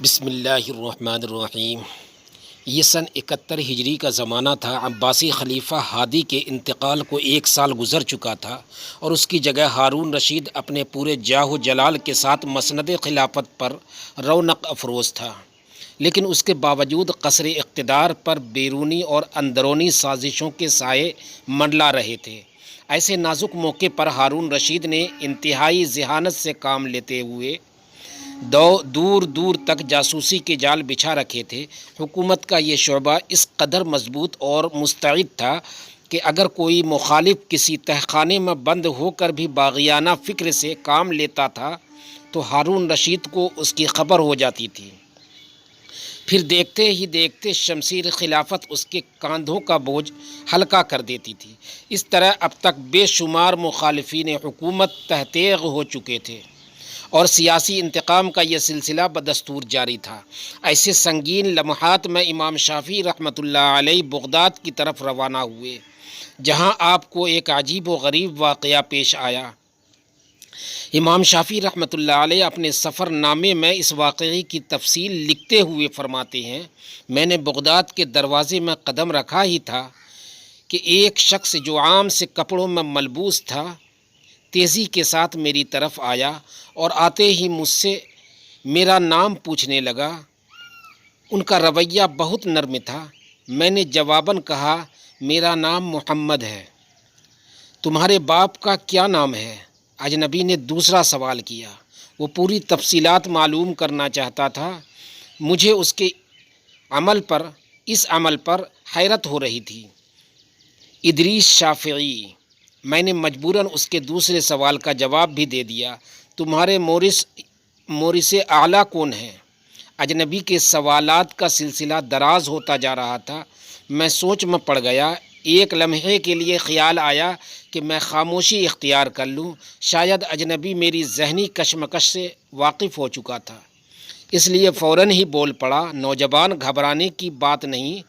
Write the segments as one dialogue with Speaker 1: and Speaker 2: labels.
Speaker 1: بسم اللہ الرحمن الرحیم۔ یہ سن 71 ہجری کا زمانہ تھا۔ عباسی خلیفہ ہادی کے انتقال کو 1 سال گزر چکا تھا اور اس کی جگہ ہارون رشید اپنے پورے جاہ و جلال کے ساتھ مسند خلافت پر رونق افروز تھا، لیکن اس کے باوجود قصر اقتدار پر بیرونی اور اندرونی سازشوں کے سائے منڈلا رہے تھے۔ ایسے نازک موقع پر ہارون رشید نے انتہائی ذہانت سے کام لیتے ہوئے دور دور تک جاسوسی کے جال بچھا رکھے تھے۔ حکومت کا یہ شعبہ اس قدر مضبوط اور مستعد تھا کہ اگر کوئی مخالف کسی تہخانے میں بند ہو کر بھی باغیانہ فکر سے کام لیتا تھا تو ہارون رشید کو اس کی خبر ہو جاتی تھی۔ پھر دیکھتے ہی دیکھتے شمشیر خلافت اس کے کاندھوں کا بوجھ ہلکا کر دیتی تھی۔ اس طرح اب تک بے شمار مخالفین حکومت تحتیغ ہو چکے تھے اور سیاسی انتقام کا یہ سلسلہ بدستور جاری تھا۔ ایسے سنگین لمحات میں امام شافعی رحمۃ اللہ علیہ بغداد کی طرف روانہ ہوئے، جہاں آپ کو ایک عجیب و غریب واقعہ پیش آیا۔ امام شافعی رحمۃ اللہ علیہ اپنے سفر نامے میں اس واقعے کی تفصیل لکھتے ہوئے فرماتے ہیں، میں نے بغداد کے دروازے میں قدم رکھا ہی تھا کہ ایک شخص جو عام سے کپڑوں میں ملبوس تھا تیزی کے ساتھ میری طرف آیا اور آتے ہی مجھ سے میرا نام پوچھنے لگا۔ ان کا رویہ بہت نرم تھا۔ میں نے جواباً کہا، میرا نام محمد ہے۔ تمہارے باپ کا کیا نام ہے؟ اجنبی نے دوسرا سوال کیا۔ وہ پوری تفصیلات معلوم کرنا چاہتا تھا۔ مجھے اس عمل پر حیرت ہو رہی تھی۔ ادریس شافعی۔ میں نے مجبوراً اس کے دوسرے سوال کا جواب بھی دے دیا، تمہارے مورث اعلیٰ کون ہیں؟ اجنبی کے سوالات کا سلسلہ دراز ہوتا جا رہا تھا۔ میں سوچ میں پڑ گیا۔ ایک لمحے کے لیے خیال آیا کہ میں خاموشی اختیار کر لوں، شاید اجنبی میری ذہنی کشمکش سے واقف ہو چکا تھا، اس لیے فوراً ہی بول پڑا، نوجوان گھبرانے کی بات نہیں،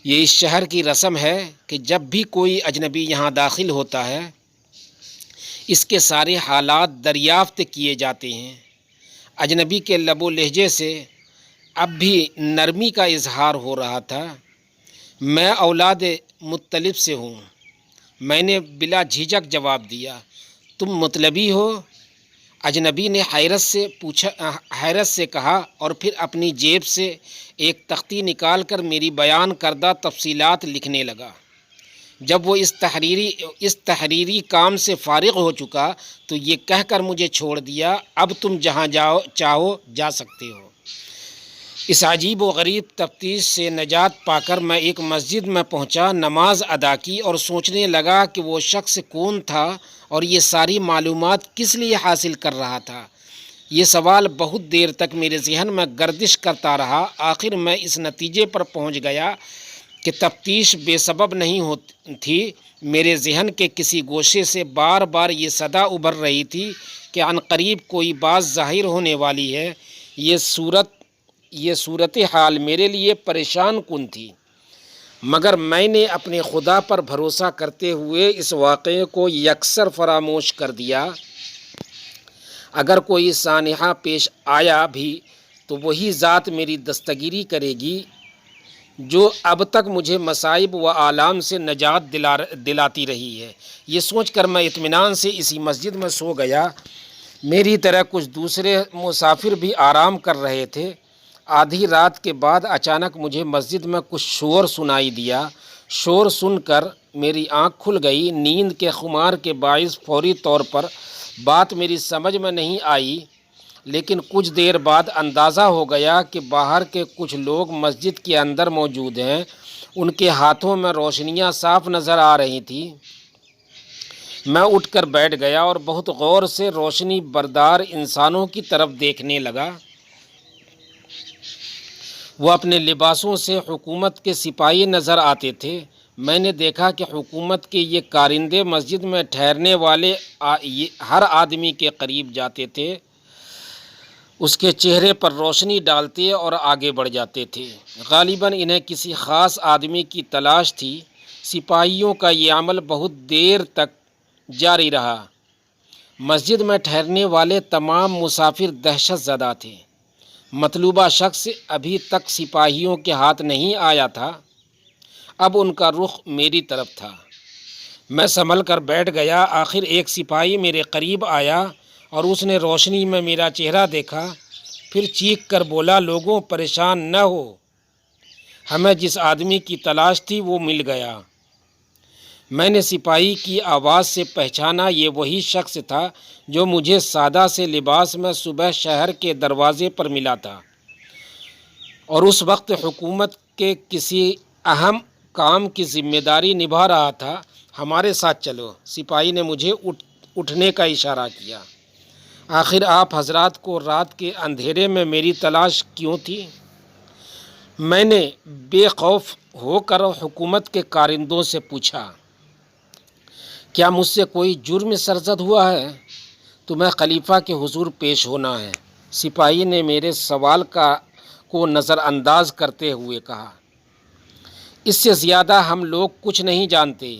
Speaker 1: یہ اس شہر کی رسم ہے کہ جب بھی کوئی اجنبی یہاں داخل ہوتا ہے اس کے سارے حالات دریافت کیے جاتے ہیں۔ اجنبی کے لب و لہجے سے اب بھی نرمی کا اظہار ہو رہا تھا۔ میں اولاد مطلب سے ہوں۔ میں نے بلا جھجک جواب دیا، تم مطلبی ہو؟ اجنبی نے حیرت سے کہا اور پھر اپنی جیب سے ایک تختی نکال کر میری بیان کردہ تفصیلات لکھنے لگا۔ جب وہ اس تحریری کام سے فارغ ہو چکا تو یہ کہہ کر مجھے چھوڑ دیا، اب تم جہاں چاہو جا سکتے ہو۔ اس عجیب و غریب تفتیش سے نجات پا کر میں ایک مسجد میں پہنچا، نماز ادا کی اور سوچنے لگا کہ وہ شخص کون تھا اور یہ ساری معلومات کس لیے حاصل کر رہا تھا۔ یہ سوال بہت دیر تک میرے ذہن میں گردش کرتا رہا۔ آخر میں اس نتیجے پر پہنچ گیا کہ تفتیش بے سبب نہیں تھی۔ میرے ذہن کے کسی گوشے سے بار بار یہ صدا ابھر رہی تھی کہ عنقریب کوئی بات ظاہر ہونے والی ہے۔ یہ صورتحال میرے لیے پریشان کن تھی، مگر میں نے اپنے خدا پر بھروسہ کرتے ہوئے اس واقعے کو یکسر فراموش کر دیا۔ اگر کوئی سانحہ پیش آیا بھی تو وہی ذات میری دستگیری کرے گی جو اب تک مجھے مصائب و آلام سے نجات دلاتی رہی ہے۔ یہ سوچ کر میں اطمینان سے اسی مسجد میں سو گیا۔ میری طرح کچھ دوسرے مسافر بھی آرام کر رہے تھے۔ آدھی رات کے بعد اچانک مجھے مسجد میں کچھ شور سنائی دیا۔ شور سن کر میری آنکھ کھل گئی۔ نیند کے خمار کے باعث فوری طور پر بات میری سمجھ میں نہیں آئی، لیکن کچھ دیر بعد اندازہ ہو گیا کہ باہر کے کچھ لوگ مسجد کے اندر موجود ہیں۔ ان کے ہاتھوں میں روشنیاں صاف نظر آ رہی تھیں۔ میں اٹھ کر بیٹھ گیا اور بہت غور سے روشنی بردار انسانوں کی طرف دیکھنے لگا۔ وہ اپنے لباسوں سے حکومت کے سپاہی نظر آتے تھے۔ میں نے دیکھا کہ حکومت کے یہ کارندے مسجد میں ٹھہرنے والے ہر آدمی کے قریب جاتے تھے، اس کے چہرے پر روشنی ڈالتے اور آگے بڑھ جاتے تھے۔ غالباً انہیں کسی خاص آدمی کی تلاش تھی۔ سپاہیوں کا یہ عمل بہت دیر تک جاری رہا۔ مسجد میں ٹھہرنے والے تمام مسافر دہشت زدہ تھے۔ مطلوبہ شخص ابھی تک سپاہیوں کے ہاتھ نہیں آیا تھا، اب ان کا رخ میری طرف تھا۔ میں سنبھل کر بیٹھ گیا۔ آخر ایک سپاہی میرے قریب آیا اور اس نے روشنی میں میرا چہرہ دیکھا، پھر چیخ کر بولا، لوگوں پریشان نہ ہو، ہمیں جس آدمی کی تلاش تھی وہ مل گیا۔ میں نے سپاہی کی آواز سے پہچانا، یہ وہی شخص تھا جو مجھے سادہ سے لباس میں صبح شہر کے دروازے پر ملا تھا اور اس وقت حکومت کے کسی اہم کام کی ذمہ داری نبھا رہا تھا۔ ہمارے ساتھ چلو، سپاہی نے مجھے اٹھنے کا اشارہ کیا۔ آخر آپ حضرات کو رات کے اندھیرے میں میری تلاش کیوں تھی؟ میں نے بے خوف ہو کر حکومت کے کارندوں سے پوچھا، کیا مجھ سے کوئی جرم سرزد ہوا ہے؟ تمہیں خلیفہ کے حضور پیش ہونا ہے۔ سپاہی نے میرے سوال کو نظر انداز کرتے ہوئے کہا، اس سے زیادہ ہم لوگ کچھ نہیں جانتے،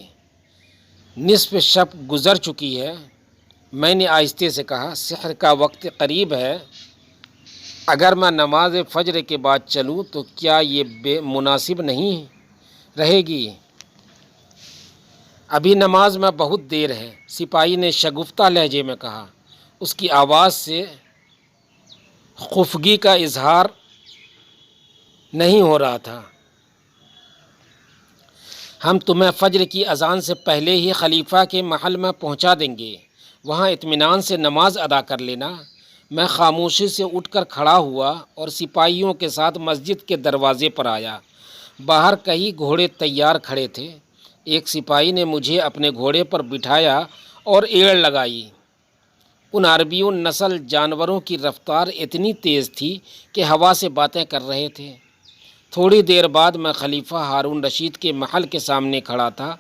Speaker 1: نصف شب گزر چکی ہے۔ میں نے آہستہ سے کہا، سحر کا وقت قریب ہے، اگر میں نماز فجر کے بعد چلوں تو کیا یہ مناسب نہیں رہے گی؟ ابھی نماز میں بہت دیر ہے، سپاہی نے شگفتہ لہجے میں کہا۔ اس کی آواز سے خفگی کا اظہار نہیں ہو رہا تھا۔ ہم تمہیں فجر کی اذان سے پہلے ہی خلیفہ کے محل میں پہنچا دیں گے، وہاں اطمینان سے نماز ادا کر لینا۔ میں خاموشی سے اٹھ کر کھڑا ہوا اور سپاہیوں کے ساتھ مسجد کے دروازے پر آیا۔ باہر کئی گھوڑے تیار کھڑے تھے۔ ایک سپاہی نے مجھے اپنے گھوڑے پر بٹھایا اور ایڑ لگائی۔ ان عربیوں نسل جانوروں کی رفتار اتنی تیز تھی کہ ہوا سے باتیں کر رہے تھے۔ تھوڑی دیر بعد میں خلیفہ ہارون رشید کے محل کے سامنے کھڑا تھا۔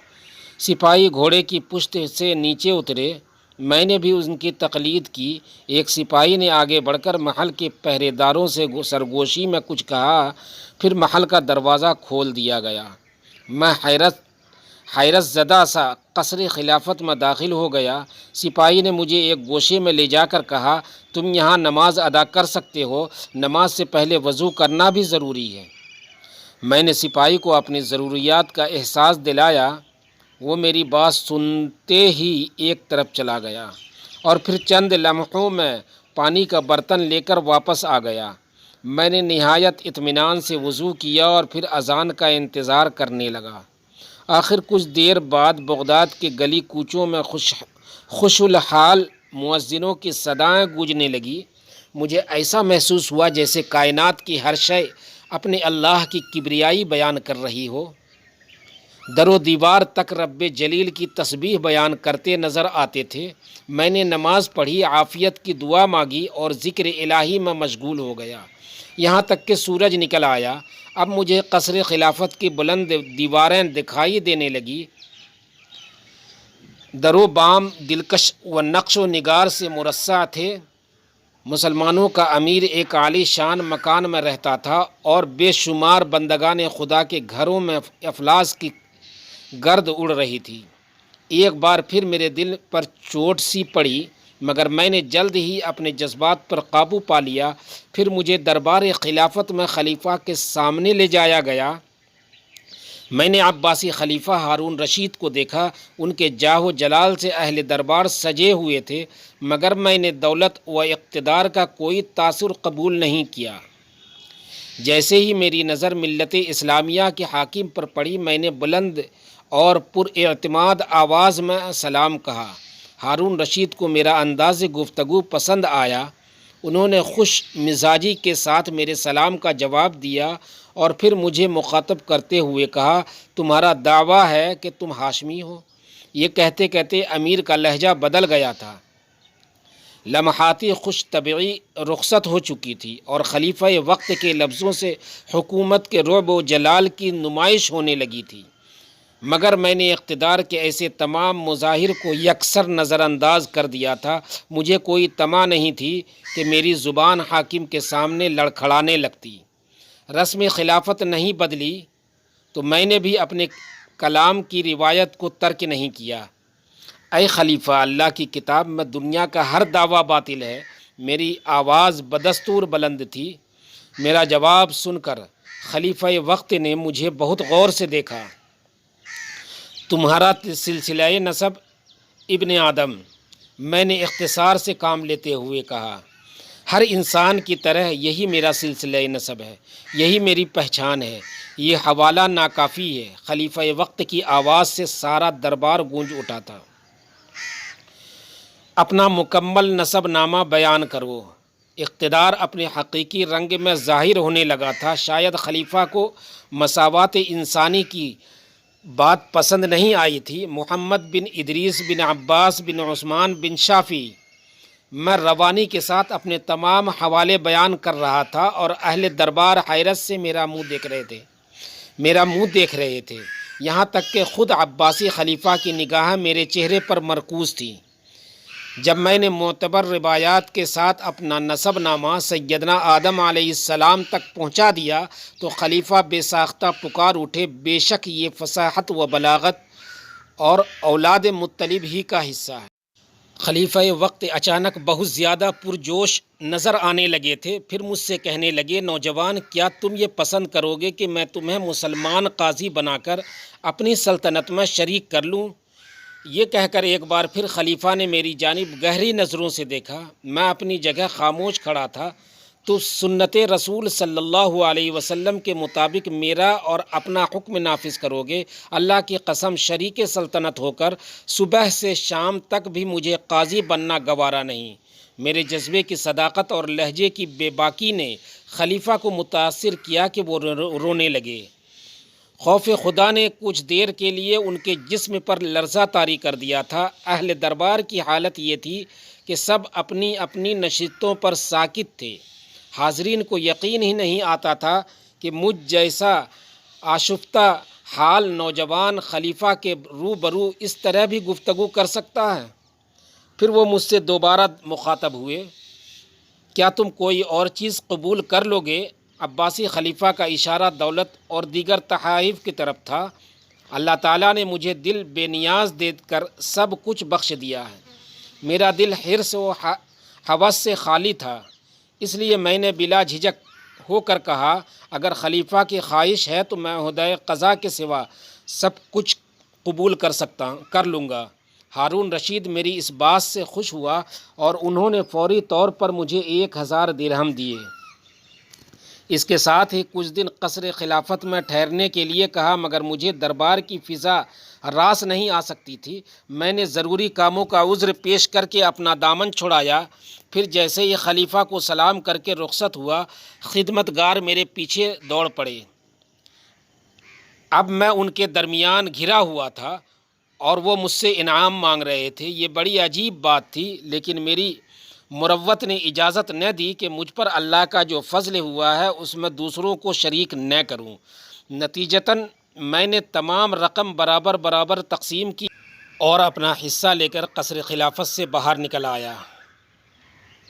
Speaker 1: سپاہی گھوڑے کی پشت سے نیچے اترے، میں نے بھی ان کی تقلید کی۔ ایک سپاہی نے آگے بڑھ کر محل کے پہرے داروں سے سرگوشی میں کچھ کہا، پھر محل کا دروازہ کھول دیا گیا۔ میں حیرت زدہ سا قصر خلافت میں داخل ہو گیا۔ سپاہی نے مجھے ایک گوشے میں لے جا کر کہا، تم یہاں نماز ادا کر سکتے ہو، نماز سے پہلے وضو کرنا بھی ضروری ہے۔ میں نے سپاہی کو اپنی ضروریات کا احساس دلایا۔ وہ میری بات سنتے ہی ایک طرف چلا گیا اور پھر چند لمحوں میں پانی کا برتن لے کر واپس آ گیا۔ میں نے نہایت اطمینان سے وضو کیا اور پھر اذان کا انتظار کرنے لگا۔ آخر کچھ دیر بعد بغداد کے گلی کوچوں میں خوش الحال مؤذنوں کی صدائیں گونجنے لگی۔ مجھے ایسا محسوس ہوا جیسے کائنات کی ہر شے اپنے اللہ کی کبریائی بیان کر رہی ہو۔ در و دیوار تک رب جلیل کی تسبیح بیان کرتے نظر آتے تھے۔ میں نے نماز پڑھی، عافیت کی دعا مانگی اور ذکر الہی میں مشغول ہو گیا، یہاں تک کہ سورج نکل آیا۔ اب مجھے قصر خلافت کی بلند دیواریں دکھائی دینے لگی، در و بام دلکش و نقش و نگار سے مرصع تھے۔ مسلمانوں کا امیر ایک عالی شان مکان میں رہتا تھا اور بے شمار بندگان خدا کے گھروں میں افلاس کی گرد اڑ رہی تھی۔ ایک بار پھر میرے دل پر چوٹ سی پڑی، مگر میں نے جلد ہی اپنے جذبات پر قابو پا لیا۔ پھر مجھے دربار خلافت میں خلیفہ کے سامنے لے جایا گیا۔ میں نے عباسی خلیفہ ہارون رشید کو دیکھا۔ ان کے جاہ و جلال سے اہل دربار سجے ہوئے تھے، مگر میں نے دولت و اقتدار کا کوئی تاثر قبول نہیں کیا۔ جیسے ہی میری نظر ملت اسلامیہ کے حاکم پر پڑی، میں نے بلند اور پر اعتماد آواز میں سلام کہا۔ ہارون رشید کو میرا انداز گفتگو پسند آیا۔ انہوں نے خوش مزاجی کے ساتھ میرے سلام کا جواب دیا اور پھر مجھے مخاطب کرتے ہوئے کہا، تمہارا دعویٰ ہے کہ تم ہاشمی ہو؟ یہ کہتے کہتے امیر کا لہجہ بدل گیا تھا۔ لمحاتی خوش طبعی رخصت ہو چکی تھی اور خلیفہ وقت کے لفظوں سے حکومت کے رعب و جلال کی نمائش ہونے لگی تھی، مگر میں نے اقتدار کے ایسے تمام مظاہر کو یکسر نظر انداز کر دیا تھا۔ مجھے کوئی طمع نہیں تھی کہ میری زبان حاکم کے سامنے لڑکھڑانے لگتی۔ رسم خلافت نہیں بدلی تو میں نے بھی اپنے کلام کی روایت کو ترک نہیں کیا۔ اے خلیفہ، اللہ کی کتاب میں دنیا کا ہر دعویٰ باطل ہے۔ میری آواز بدستور بلند تھی۔ میرا جواب سن کر خلیفہ وقت نے مجھے بہت غور سے دیکھا۔ تمہارا سلسلہ نسب ابن آدم، میں نے اختصار سے کام لیتے ہوئے کہا، ہر انسان کی طرح یہی میرا سلسلہ نسب ہے، یہی میری پہچان ہے، یہ حوالہ ناکافی ہے۔ خلیفہ وقت کی آواز سے سارا دربار گونج اٹھا تھا۔ اپنا مکمل نسب نامہ بیان کرو۔ اقتدار اپنے حقیقی رنگ میں ظاہر ہونے لگا تھا۔ شاید خلیفہ کو مساوات انسانی کی بات پسند نہیں آئی تھی۔ محمد بن ادریس بن عباس بن عثمان بن شافی، میں روانی کے ساتھ اپنے تمام حوالے بیان کر رہا تھا اور اہل دربار حیرت سے میرا منہ دیکھ رہے تھے، یہاں تک کہ خود عباسی خلیفہ کی نگاہ میرے چہرے پر مرکوز تھی۔ جب میں نے معتبر روایات کے ساتھ اپنا نسب نامہ سیدنا آدم علیہ السلام تک پہنچا دیا تو خلیفہ بے ساختہ پکار اٹھے، بے شک یہ فصاحت و بلاغت اور اولاد مطلب ہی کا حصہ ہے۔ خلیفہ وقت اچانک بہت زیادہ پرجوش نظر آنے لگے تھے، پھر مجھ سے کہنے لگے، نوجوان، کیا تم یہ پسند کرو گے کہ میں تمہیں مسلمان قاضی بنا کر اپنی سلطنت میں شریک کر لوں؟ یہ کہہ کر ایک بار پھر خلیفہ نے میری جانب گہری نظروں سے دیکھا۔ میں اپنی جگہ خاموش کھڑا تھا۔ تو سنت رسول صلی اللہ علیہ وسلم کے مطابق میرا اور اپنا حکم نافذ کرو گے؟ اللہ کی قسم، شریک سلطنت ہو کر صبح سے شام تک بھی مجھے قاضی بننا گوارا نہیں۔ میرے جذبے کی صداقت اور لہجے کی بے باکی نے خلیفہ کو متاثر کیا کہ وہ رونے لگے۔ خوف خدا نے کچھ دیر کے لیے ان کے جسم پر لرزہ طاری کر دیا تھا۔ اہل دربار کی حالت یہ تھی کہ سب اپنی اپنی نشستوں پر ساکت تھے۔ حاضرین کو یقین ہی نہیں آتا تھا کہ مجھ جیسا آشفتہ حال نوجوان خلیفہ کے روبرو اس طرح بھی گفتگو کر سکتا ہے۔ پھر وہ مجھ سے دوبارہ مخاطب ہوئے، کیا تم کوئی اور چیز قبول کر لو گے؟ عباسی خلیفہ کا اشارہ دولت اور دیگر تحائف کی طرف تھا۔ اللہ تعالیٰ نے مجھے دل بے نیاز دے کر سب کچھ بخش دیا ہے۔ میرا دل حرص و ہوس سے خالی تھا، اس لیے میں نے بلا جھجک ہو کر کہا، اگر خلیفہ کی خواہش ہے تو میں عہدۂ قضا کے سوا سب کچھ قبول کر لوں گا۔ ہارون رشید میری اس بات سے خوش ہوا اور انہوں نے فوری طور پر مجھے 1000 درہم دیے۔ اس کے ساتھ ہی کچھ دن قصر خلافت میں ٹھہرنے کے لیے کہا، مگر مجھے دربار کی فضا راس نہیں آ سکتی تھی۔ میں نے ضروری کاموں کا عذر پیش کر کے اپنا دامن چھڑایا۔ پھر جیسے ہی خلیفہ کو سلام کر کے رخصت ہوا، خدمتگار میرے پیچھے دوڑ پڑے۔ اب میں ان کے درمیان گھرا ہوا تھا اور وہ مجھ سے انعام مانگ رہے تھے۔ یہ بڑی عجیب بات تھی، لیکن میری مروت نے اجازت نہ دی کہ مجھ پر اللہ کا جو فضل ہوا ہے اس میں دوسروں کو شریک نہ کروں۔ نتیجتاً میں نے تمام رقم برابر تقسیم کی اور اپنا حصہ لے کر قصر خلافت سے باہر نکل آیا۔